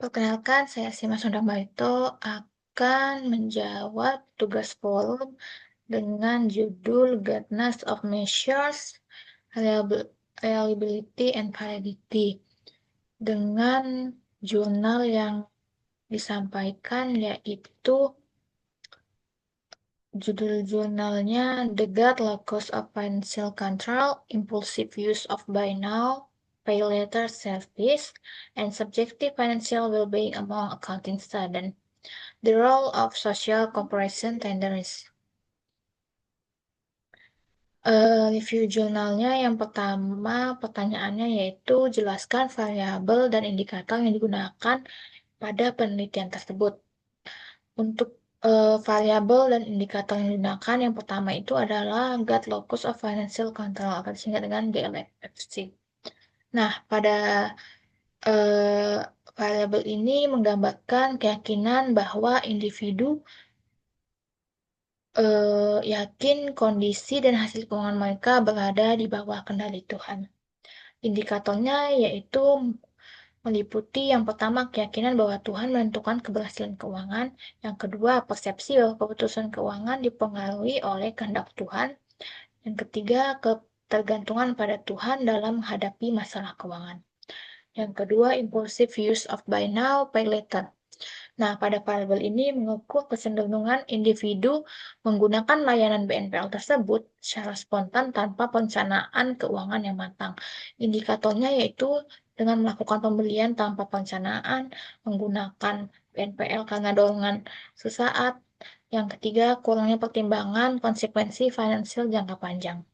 Perkenalkan, saya Sima Sondang Barito akan menjawab tugas forum dengan judul Guidance of Measures, Reliability and Validity dengan jurnal yang disampaikan yaitu judul jurnalnya The God Locus of Financial Control, Impulsive Use of Buy Now, Pay Later Service, and Subjective Financial Well-being Among Accounting Students. The Role of Social Comparison Tendencies. Review jurnalnya yang pertama pertanyaannya yaitu jelaskan variabel dan indikator yang digunakan pada penelitian tersebut. Untuk variabel dan indikator yang digunakan yang pertama itu adalah God Locus of Financial Control atau disingkat dengan GLFC. Nah, pada variabel ini menggambarkan keyakinan bahwa individu yakin kondisi dan hasil keuangan mereka berada di bawah kendali Tuhan. Indikatornya yaitu meliputi yang pertama keyakinan bahwa Tuhan menentukan keberhasilan keuangan, yang kedua persepsi bahwa keputusan keuangan dipengaruhi oleh kehendak Tuhan, yang ketiga ketergantungan pada Tuhan dalam menghadapi masalah keuangan. Yang kedua, impulsive use of buy now, pay later. Nah, pada variabel ini mengukur kecenderungan individu menggunakan layanan BNPL tersebut secara spontan tanpa perencanaan keuangan yang matang. Indikatornya yaitu dengan melakukan pembelian tanpa perencanaan, menggunakan BNPL karena dorongan sesaat. Yang ketiga, kurangnya pertimbangan konsekuensi finansial jangka panjang.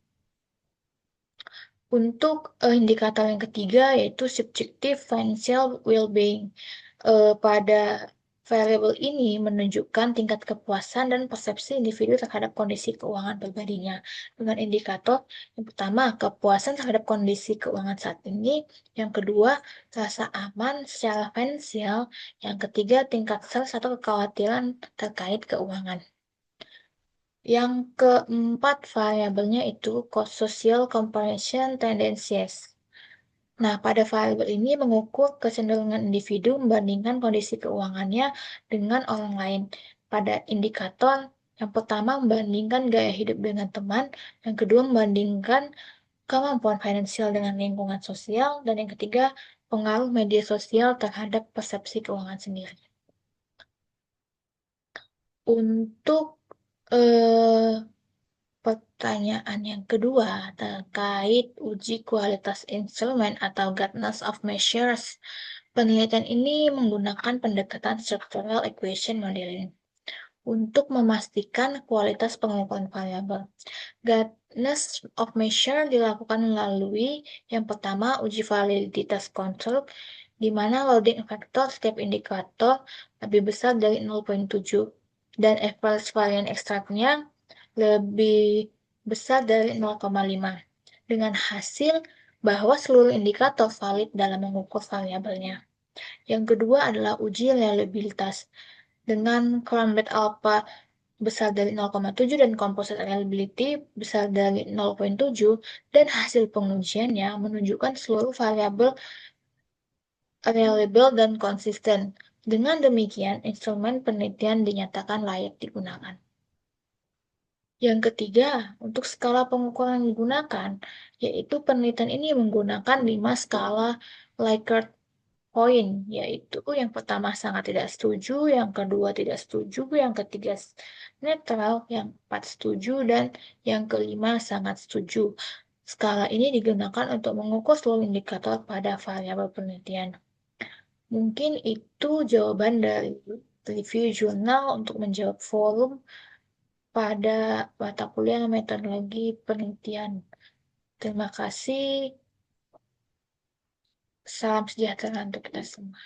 Untuk indikator yang ketiga yaitu subjective financial well-being. Pada variabel ini menunjukkan tingkat kepuasan dan persepsi individu terhadap kondisi keuangan pribadinya. Dengan indikator yang pertama, kepuasan terhadap kondisi keuangan saat ini. Yang kedua, rasa aman secara finansial. Yang ketiga, tingkat stres atau kekhawatiran terkait keuangan. Yang keempat variabelnya itu social comparison tendencies. Nah, pada variabel ini mengukur kecenderungan individu membandingkan kondisi keuangannya dengan orang lain. Pada indikator yang pertama membandingkan gaya hidup dengan teman, yang kedua membandingkan kemampuan finansial dengan lingkungan sosial, dan yang ketiga pengaruh media sosial terhadap persepsi keuangan sendiri. Untuk pertanyaan yang kedua terkait uji kualitas instrumen atau Guidance of Measures. Penelitian ini menggunakan pendekatan Structural Equation Modeling untuk memastikan kualitas pengukuran variabel. Guidance of Measure dilakukan melalui yang pertama uji validitas konstruk, di mana loading factor setiap indikator lebih besar dari 0,7 dan average variance extract-nya lebih besar dari 0,5 dengan hasil bahwa seluruh indikator valid dalam mengukur variabelnya. Yang kedua adalah uji reliabilitas dengan Cronbet alpha besar dari 0,7 dan composite reliability besar dari 0,7 dan hasil pengujiannya menunjukkan seluruh variabel reliable dan konsisten. Dengan demikian, instrumen penelitian dinyatakan layak digunakan. Yang ketiga, untuk skala pengukuran yang digunakan, yaitu penelitian ini menggunakan 5 skala Likert point, yaitu yang pertama sangat tidak setuju, yang kedua tidak setuju, yang ketiga netral, yang keempat setuju, dan yang kelima sangat setuju. Skala ini digunakan untuk mengukur seluruh indikator pada variabel penelitian. Mungkin itu jawaban dari review jurnal untuk menjawab forum pada mata kuliah metodologi penelitian. Terima kasih. Salam sejahtera untuk kita semua.